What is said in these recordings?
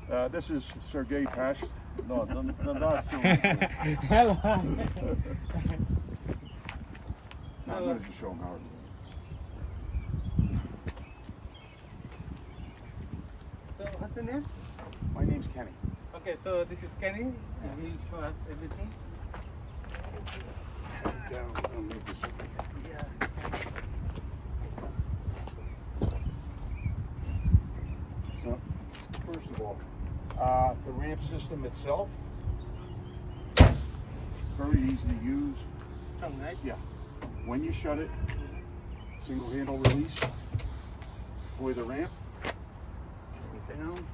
This is Sergei Pash. No, the last two. No, I'm going to just show them how it So what's the name? My name's Kenny. Okay, so this is Kenny, and he'll show us everything. Down, I'll move this. Yeah. So, first of all, the ramp system itself, very easy to use. Strong, right? Yeah. When you shut it, single handle release, deploy the ramp, put it down.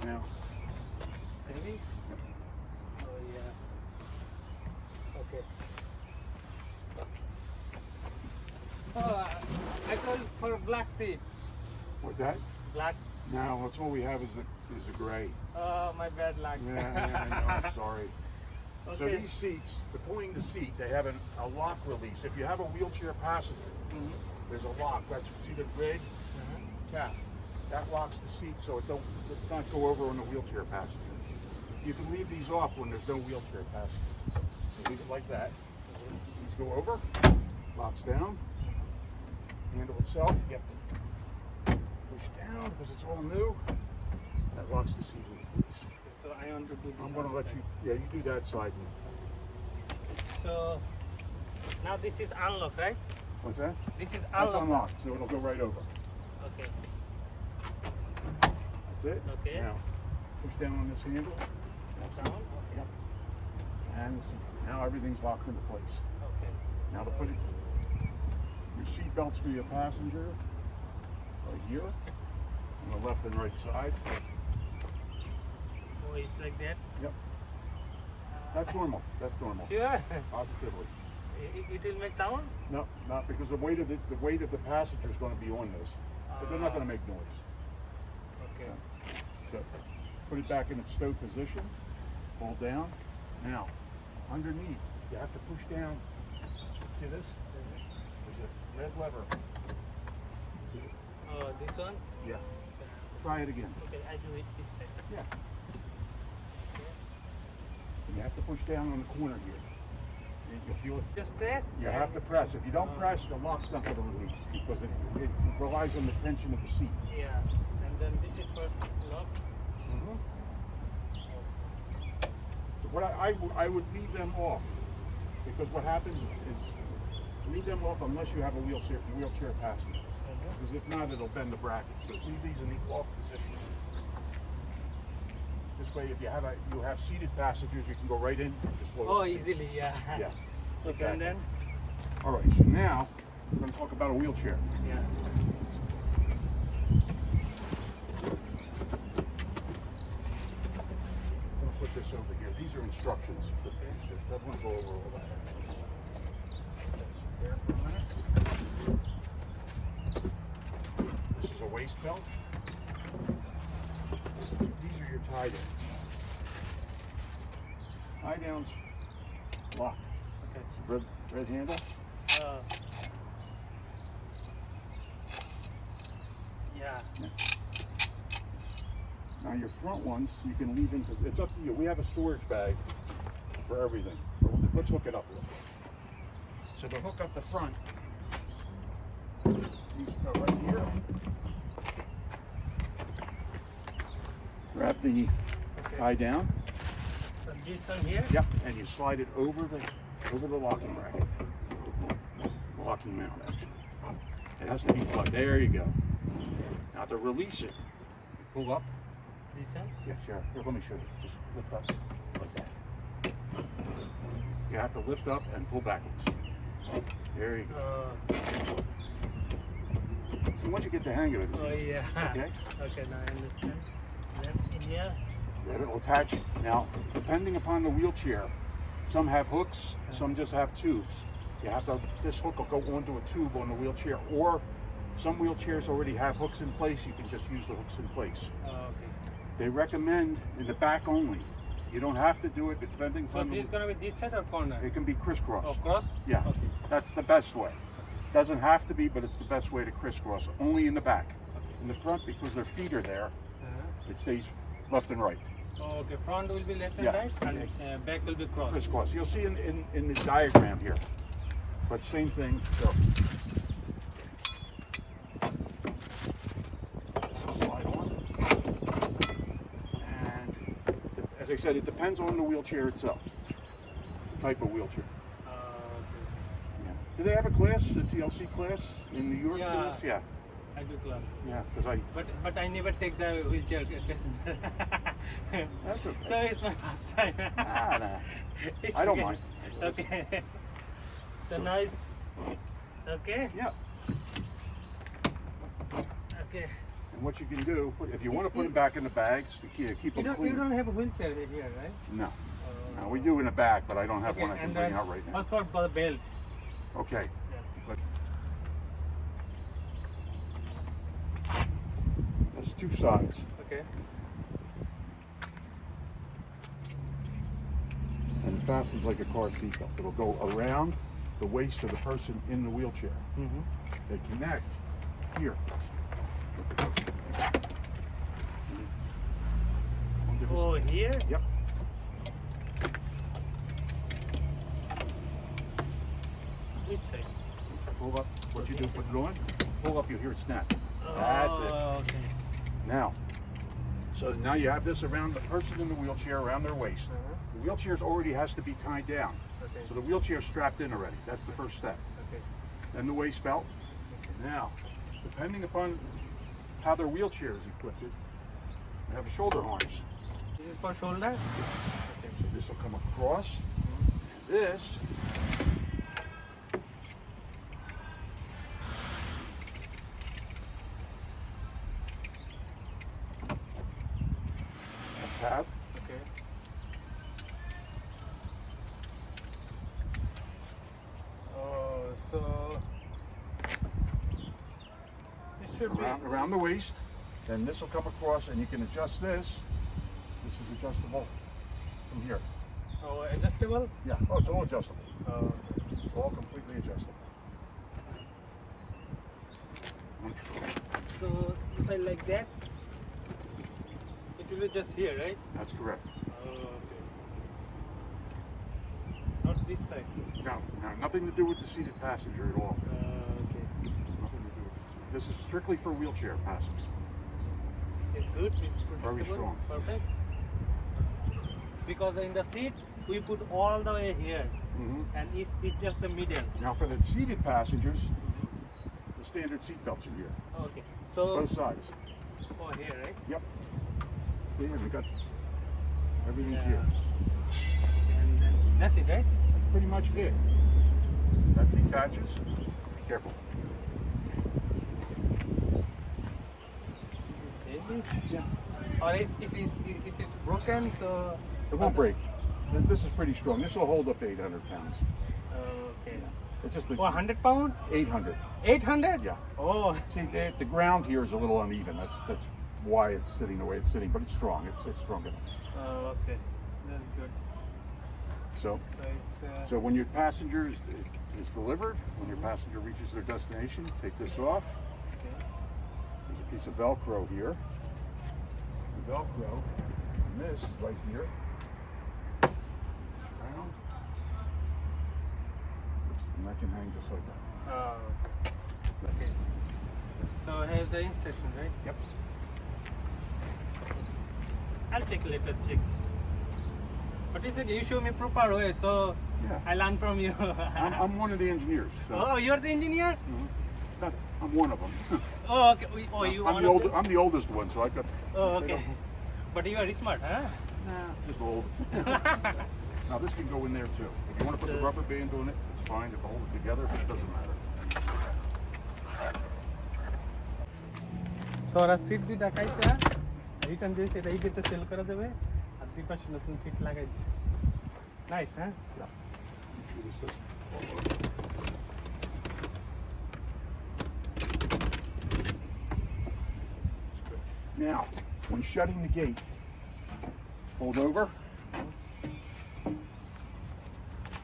Now, Heavy? Oh yeah. Okay. Oh, I call for black seat. what's that? Black. Now, that's all we have is the gray. Oh, my bad luck. Yeah, I know, I'm sorry. So Okay. these seats, deploying the seat, they have a lock release. If you have a wheelchair passenger, there's a lock. That's, see the grid cap? That locks the seat so it does not go over on the wheelchair passenger. You can leave these off when there's no wheelchair passenger. So leave it like that. These go over, locks down. Handle itself, you have to push down because it's all new. That locks the seat into place. So I want to do this. I'm going to let you, yeah, you do that side. So now this is unlock, right? What's that? This is That's unlock. unlocked, so it'll go right over. Okay. That's it. Okay. Now, push down on this handle. That's Down. Okay. Yep. And see, now everything's locked into place. Okay. Now to put it, your seat belts for your passenger, right here, on the left and right sides. Oh, it's like that. Yep. That's normal. That's normal. Sure. Positively. It will make sound. No, not because the weight of the passenger is going to be on this, but they're not going to make noise. Okay. So put it back in its stow position. Pull down. Now, underneath, you have to push down. See this? There's a red lever. See it? Oh, this one. Yeah. Try it again. Okay, I do it this side. Yeah. And you have to push down on the corner here. See, you feel it? Just press. You have to press. If you don't press, the lock's not going to release because it relies on the tension of the seat. Yeah. And then this is for lock. So what I would leave them off because what happens is leave them off unless you have a wheelchair passenger. Because if not, it'll bend the bracket. So leave these in the off position. This way, if you have seated passengers, you can go right in and just load Oh, the seat. easily, yeah. Yeah. Okay, Exactly. and then? All right. So now we're going to talk about a wheelchair. Yeah. I'm going to put this over here. These are instructions. I don't want to go over all that. That's there for a minute. This is a waist belt. These are your tie downs. Tie downs lock. Okay. So red handle. Yeah. Now your front ones you can leave in because it's up to you. We have a storage bag for everything. Let's hook it up real quick. So to hook up the front, you go right here. Grab the tie down. So this one here? Yep, and you slide it over the locking bracket. Locking mount actually. It has to be plugged. There you go. Now to release it, you pull up. This one? Yeah, sure. Here, let me show you. Just lift up like that. You have to lift up and pull backwards. There you go. So once you get the hang of it, it's Oh easy. yeah. Okay? Okay, now I understand. Then in here? Then it will attach. Now, depending upon the wheelchair, some have hooks, some just have tubes. You have to, this hook will go onto a tube on the wheelchair, or some wheelchairs already have hooks in place. You can just use the hooks in place. Oh, okay. They recommend in the back only. You don't have to do it, but depending So on this is gonna be this side or corner? it can be crisscross. Oh, cross? Yeah, Okay. that's the best way. Doesn't have to be, but it's the best way to crisscross. Only in the back. Okay. In the front, because their feet are there, It stays left and right. Oh, okay. Front will be left and Yeah. right, and back will be cross. Crisscross. You'll see in the diagram here. But same thing. So. Slide on. And as I said, it depends on the wheelchair itself. The type of wheelchair. Okay. Yeah. Do they have a class, the TLC class in New York? for Yeah. this? Yeah. I do class. Yeah, because But I never take the wheelchair passenger. That's okay. So it's my first time. Nah. It's I don't okay. mind. Okay. So nice. Okay. Yeah. Okay. And what you can do, if you want to put them back in the bags to keep them clean. You don't have a wheelchair here, right? No. No, we do in the back, but I don't have Okay, one I can and bring then out right now. what's for the belt? Okay. Yeah. But that's two sides. Okay. And it fastens like a car seatbelt. It'll go around the waist of the person in the wheelchair. Mm-hmm. They connect here. Onto this- Oh, here? Yep. This side. Pull up. What you do, put it on. Pull up, you'll hear it snap. That's it. Oh, okay. Now, so now you have this around the person in the wheelchair, around their waist. Uh-huh. The wheelchair already has to be tied down. Okay. So the wheelchair's strapped in already. That's the first step. Okay. Then the waist belt. Now, depending upon how their wheelchair is equipped, they have a shoulder harness. This is for shoulder? So this will come across. This a tab. Okay. Oh, so this should be Around the waist. Then this will come across and you can adjust this. This is adjustable from here. adjustable. Yeah, oh, it's all adjustable. Oh, It's all completely adjustable. so if I like that, it will be just here, right? That's correct. Oh, okay. Not this side. No, nothing to do with the seated passenger at all. Okay. Nothing to do with this. This is strictly for wheelchair passengers. It's good. It's Very predictable, strong. Perfect. Because in the seat we put all the way here, and it's just the middle. Now for the seated passengers, the standard seat belts are here. Okay. So Both sides. oh, here, right? Yep. See, we got everything's Yeah. here. And then that's it, right? That's pretty much it. That detaches. Be careful. Maybe. Yeah. Or if it's broken, so It won't break. This is pretty strong. This will hold up to 800 pounds. Okay. It's just Oh, 100 pound? 800. 800? Yeah. Oh, See, the ground here is a little uneven. That's why it's sitting the way it's sitting, but it's strong. It's strong enough. okay. That's good. So, So it's so when your passenger is delivered, when your passenger reaches their destination, take this off. okay. There's a piece of Velcro here. The Velcro, and this is right here. Around. And that can hang just like that. Okay. So here's the instruction, right? Yep. I'll take a little check. But you said you show me proper way, so Yeah. I learn from you. I'm one of the engineers. So. Oh, you're the engineer? I'm one of them. Oh, okay. Oh, you I'm one the of old, them? I'm the oldest one, so I got. Oh, okay. But you are smart, huh? Just old. Now this can go in there too. If you want to put the rubber band on it, it's fine. If I hold it together, it doesn't matter. So ওরা seat দুইটা কাইটা return দিয়ে সেটা ইবেতে sell করা যাবে আর দুই পাশে নতুন সিট লাগাইছে নাইস হ্যাঁ Yeah. Make sure this doesn't fall over. Now, when shutting the gate, fold over.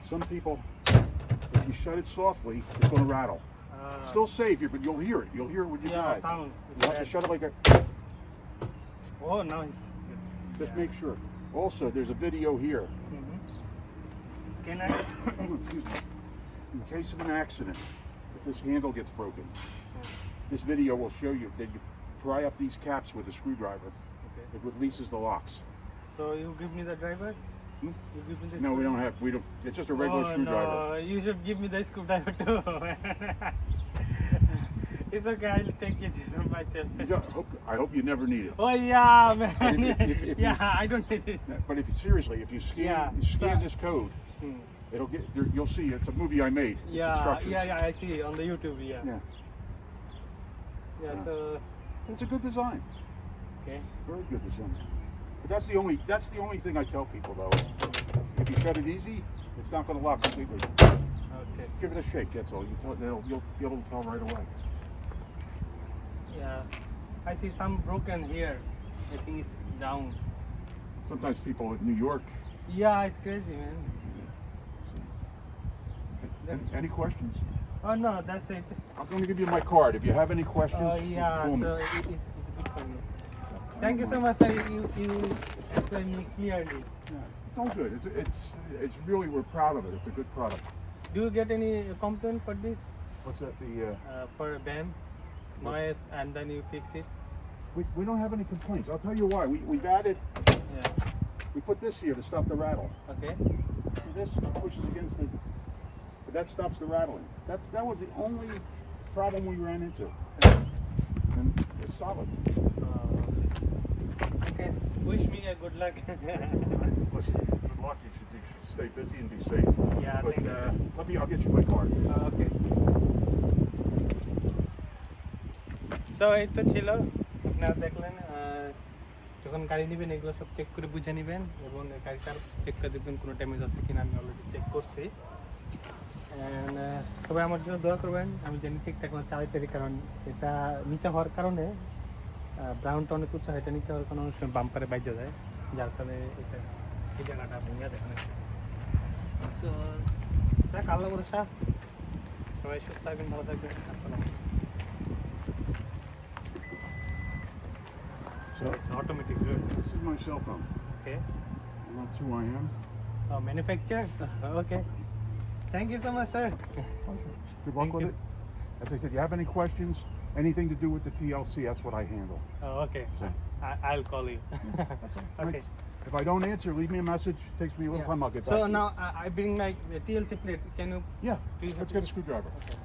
Some people, if you shut it softly, it's going to rattle. Still safe, but you'll hear it. You'll hear it when you yeah drive. sound You have to shut it like a. Oh, nice. Just make sure. Also, there's a video here. Scanner. Excuse me. In case of an accident, if this handle gets broken, this video will show you that you pry up these caps with a screwdriver. Okay. It releases the locks. So you give me the driver? Hmm? You give me the No, we don't have. We don't. It's just a regular screwdriver. No, you should give me the screwdriver too. It's okay, I'll take it from myself. I hope you never need it. Oh yeah, man. If you- Yeah, I don't need it. But if you seriously, if you scan, Yeah. you scan So- this code, Hmm. it'll get. You'll see. It's a movie I made. It's Yeah, instructions. yeah, I see on the YouTube. Yeah. Yeah. Yeah. So It's a good design. okay. Very good design. But that's the only thing I tell people though. If you shut it easy, it's not going to lock completely. Okay. Give it a shake. That's all. You'll be able to tell right away. Yeah. I see some broken here. I think it's down. Sometimes people in New York. Yeah, it's crazy, man. Any questions? Oh no, that's it. I'm going to give you my card. If you have any questions, Yeah, call me. so it's good for me. Thank you so much, sir. You explained me clearly. Yeah, it's all good. It's really, we're proud of it. It's a good product. Do you get any complaint for this? What's that? For ban noise and then you fix it? We don't have any complaints. I'll tell you why. We've added. Yeah. We put this here to stop the rattle. Okay. See this pushes against the. But that stops the rattling. That was the only problem we ran into. And it's solid. Okay. Wish me a good luck. Listen, good luck. You should stay busy and be safe. Yeah, But thank you. I'll get you my card. Okay. So এই তো ছিল আপনারা দেখলেন যখন গাড়ি নেবেন এগুলো সব চেক করে বুঝে নেবেন এবং গাড়িটার চেক করে দেখবেন কোনো ড্যামেজ আছে কিনা আমি অলরেডি চেক করছি অ্যান্ড সবাই আমার জন্য দোয়া করবেন আমি জানি ঠিকঠাক মতো চালাতে পারি কারণ এটা নিচে হওয়ার কারণে ব্রাউনটা অনেক উঁচু হয় এটা নিচে হওয়ার কারণে অনেক সময় বাম্পারে বাইজে যায় যার কারণে এটা এই জায়গাটা ভেঙে দেখেন সো দেখ আল্লাহ ভরসা সবাই সুস্থ থাকবেন ভালো থাকবেন আসসালাম So It's automatic. this is my cell phone. Okay. And that's who I am. Oh, manufactured? Okay. Thank you so much, sir. Good luck Thank with you. it. As I said, you have any questions, anything to do with the TLC, that's what I handle. Oh, okay. So, I'll call you. that's all. Okay. If I don't answer, leave me a message. It takes me a little time. I'll get back So to you. now I bring my TLC plate. Can you? Yeah, Please let's get a screwdriver. Okay.